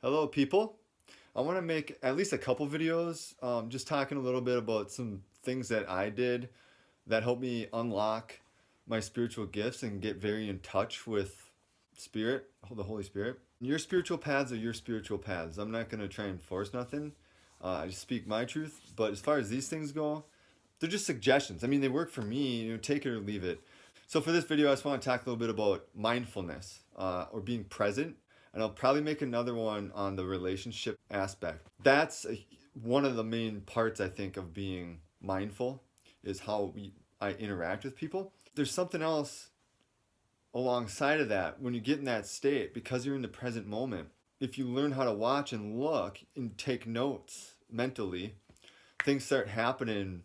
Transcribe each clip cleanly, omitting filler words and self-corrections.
Hello, people. I want to make at least a couple videos, just talking a little bit about some things that I did that helped me unlock my spiritual gifts and get very in touch with Spirit, the Holy Spirit. Your spiritual paths are your spiritual paths. I'm not going to try and force nothing. I just speak my truth. But as far as these things go, they're just suggestions. I mean, they work for me. Take it or leave it. So for this video, I just want to talk a little bit about mindfulness or being present. And I'll probably make another one on the relationship aspect. That's one of the main parts, I think, of being mindful is how I interact with people. There's something else alongside of that when you get in that state, because you're in the present moment. If you learn how to watch and look and take notes mentally, things start happening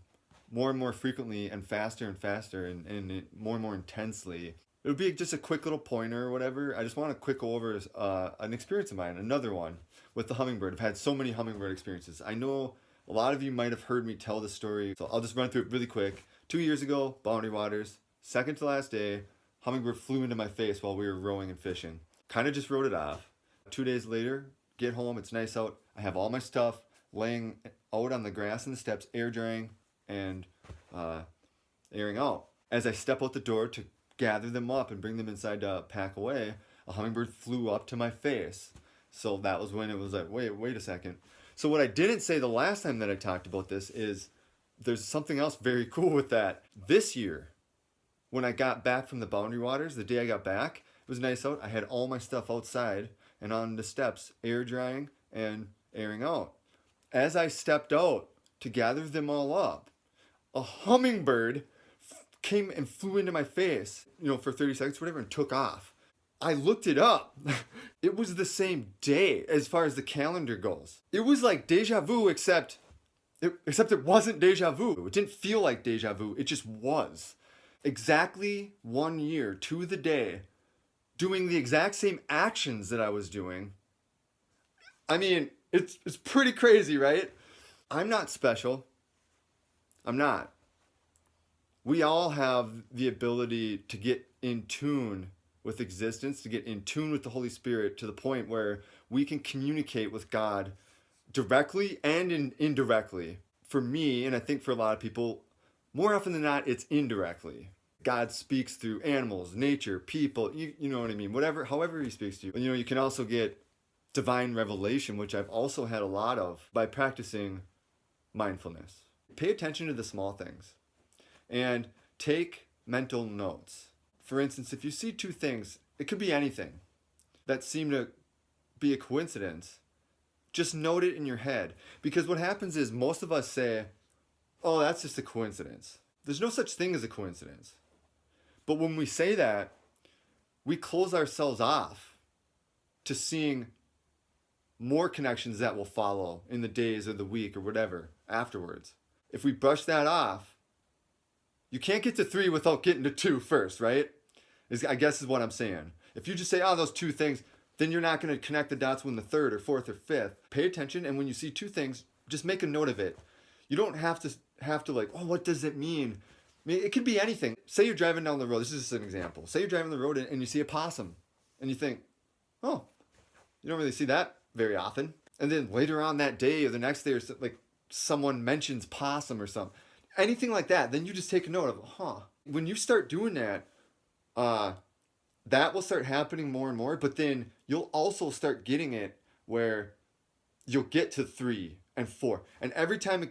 more and more frequently and faster and more and more intensely. It would be just a quick little pointer or whatever. I just want to quick go over an experience of mine, another one with the hummingbird. I've had so many hummingbird experiences. I know a lot of you might have heard me tell the story, so I'll just run through it really quick. 2 years ago, Boundary Waters, second to last day, hummingbird flew into my face while we were rowing and fishing. Kind of just wrote it off. 2 days later, get home, it's nice out. I have all my stuff laying out on the grass and the steps, air drying and airing out. As I step out the door to gather them up and bring them inside to pack away, a hummingbird flew up to my face. So that was when it was like, wait a second. So what I didn't say the last time that I talked about this is there's something else very cool with that. This year, when I got back from the Boundary Waters, the day I got back, it was nice out. I had all my stuff outside and on the steps, air drying and airing out. As I stepped out to gather them all up, a hummingbird came and flew into my face, for 30 seconds, whatever, and took off. I looked it up. It was the same day as far as the calendar goes. It was like deja vu, except it wasn't deja vu. It didn't feel like deja vu. It just was. Exactly 1 year to the day, doing the exact same actions that I was doing. I mean, it's pretty crazy, right? I'm not special. I'm not. We all have the ability to get in tune with existence, to get in tune with the Holy Spirit to the point where we can communicate with God directly and indirectly. For me, and I think for a lot of people, more often than not, it's indirectly. God speaks through animals, nature, people, you know what I mean? However he speaks to you. You can also get divine revelation, which I've also had a lot of by practicing mindfulness. Pay attention to the small things. And take mental notes. For instance, if you see two things, it could be anything, that seem to be a coincidence, just note it in your head. Because what happens is most of us say, oh, that's just a coincidence. There's no such thing as a coincidence. But when we say that, we close ourselves off to seeing more connections that will follow in the days or the week or whatever afterwards. If we brush that off, you can't get to 3 without getting to 2 first, right? I guess is what I'm saying. If you just say, oh, those 2 things, then you're not going to connect the dots when the 3rd or 4th or 5th. Pay attention, and when you see 2 things, just make a note of it. You don't have to like, oh, what does it mean? I mean, it could be anything. Say you're driving down the road. This is just an example. Say you're driving the road and you see a possum, and you think, oh, you don't really see that very often. And then later on that day or the next day, or like someone mentions possum or something. Anything like that, then you just take a note of, when you start doing that, that will start happening more and more, but then you'll also start getting it where you'll get to 3 and 4. And every time if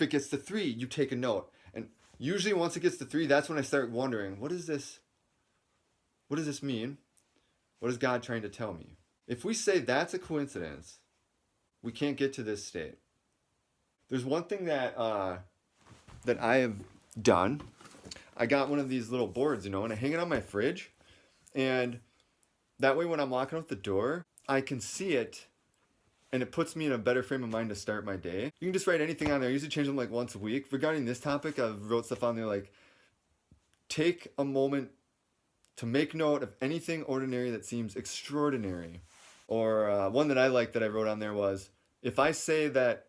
it gets to 3, you take a note. And usually once it gets to 3, that's when I start wondering, what does this mean? What is God trying to tell me? If we say that's a coincidence, we can't get to this state. There's one thing that I have done. I got one of these little boards, and I hang it on my fridge. And that way when I'm walking out the door, I can see it, and it puts me in a better frame of mind to start my day. You can just write anything on there. I usually change them like once a week. Regarding this topic, I've wrote stuff on there like, take a moment to make note of anything ordinary that seems extraordinary. Or one that I like that I wrote on there was, if I say that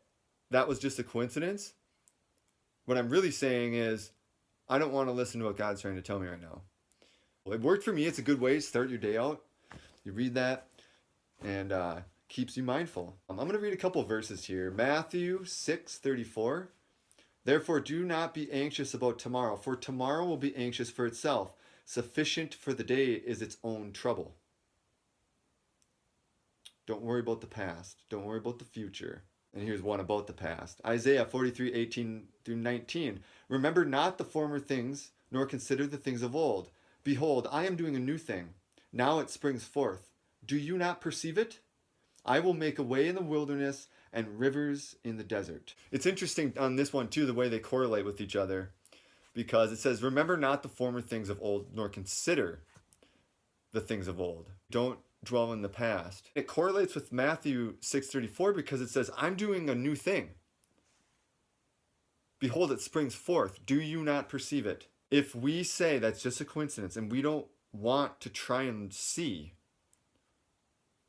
was just a coincidence, what I'm really saying is, I don't want to listen to what God's trying to tell me right now. Well, it worked for me. It's a good way to start your day out. You read that, and keeps you mindful. I'm going to read a couple verses here. Matthew 6:34. Therefore, do not be anxious about tomorrow, for tomorrow will be anxious for itself. Sufficient for the day is its own trouble. Don't worry about the past. Don't worry about the future. And here's one about the past. Isaiah 43:18-19. Remember not the former things, nor consider the things of old. Behold, I am doing a new thing. Now it springs forth. Do you not perceive it? I will make a way in the wilderness and rivers in the desert. It's interesting on this one too, the way they correlate with each other, because it says, remember not the former things of old, nor consider the things of old. Don't dwell in the past. It correlates with Matthew 6:34 because it says, I'm doing a new thing. Behold, it springs forth. Do you not perceive it? If we say that's just a coincidence and we don't want to try and see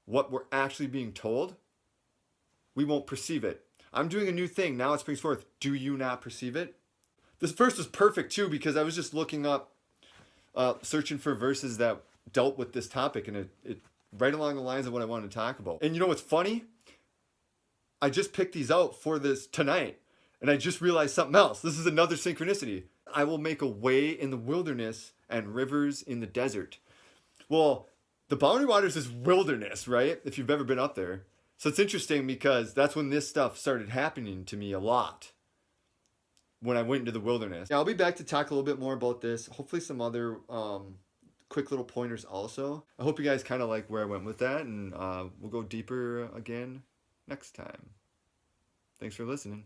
what we're actually being told, we won't perceive it. I'm doing a new thing. Now it springs forth. Do you not perceive it? This verse is perfect too because I was just looking up, searching for verses that dealt with this topic, and it right along the lines of what I wanted to talk about. And you know what's funny? I just picked these out for this tonight, and I just realized something else. This is another synchronicity. I will make a way in the wilderness and rivers in the desert. Well, the Boundary Waters is wilderness, right? If you've ever been up there. So it's interesting because that's when this stuff started happening to me a lot. When I went into the wilderness. Yeah, I'll be back to talk a little bit more about this. Hopefully some other quick little pointers also. I hope you guys kind of like where I went with that, and we'll go deeper again next time. Thanks for listening.